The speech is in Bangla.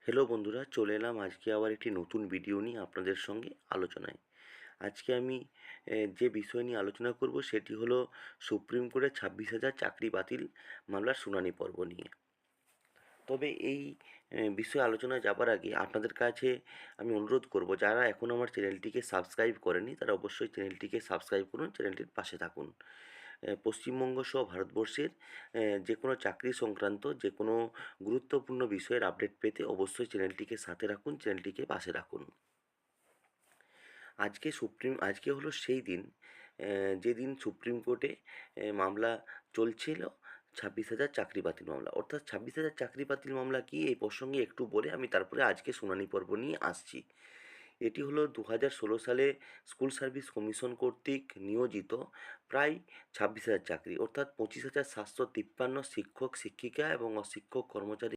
হ্যালো বন্ধুরা, চলে এলাম আজকে আবার একটি নতুন ভিডিও নিয়ে আপনাদের সঙ্গে আলোচনায়। আজকে আমি যে বিষয় নিয়ে আলোচনা করব সেটি হলো সুপ্রিম কোর্টের 26,000 চাকরি বাতিল মামলার শুনানি পর্ব নিয়ে। তবে এই বিষয়ে আলোচনায় যাবার আগে আপনাদের কাছে আমি অনুরোধ করব, যারা এখনও আমার চ্যানেলটিকে সাবস্ক্রাইব করেনি তারা অবশ্যই চ্যানেলটিকে সাবস্ক্রাইব করুন, চ্যানেলটির পাশে থাকুন। পশ্চিমবঙ্গ সহ ভারতবর্ষের যে কোনো চাকরি সংক্রান্ত যে কোনো গুরুত্বপূর্ণ বিষয়ের আপডেট পেতে অবশ্যই চ্যানেলটিকে সাথে রাখুন, চ্যানেলটিকে পাশে রাখুন। আজকে হলো সেই দিন যেদিন সুপ্রিম কোর্টে মামলা চলছিল 26,000 চাকরি বাতিল মামলা। অর্থাৎ 26,000 চাকরি বাতিল মামলা কী, এই প্রসঙ্গে একটু বলে আমি তারপরে আজকে শুনানি পর্ব নিয়ে আসছি। এটি হলো 2016 সালে স্কুল সার্ভিস কমিশন কর্তৃক নিয়োজিত প্রায় 26,000 চাকরি, অর্থাৎ 25,753 শিক্ষক শিক্ষিকা এবং অশিক্ষক কর্মচারী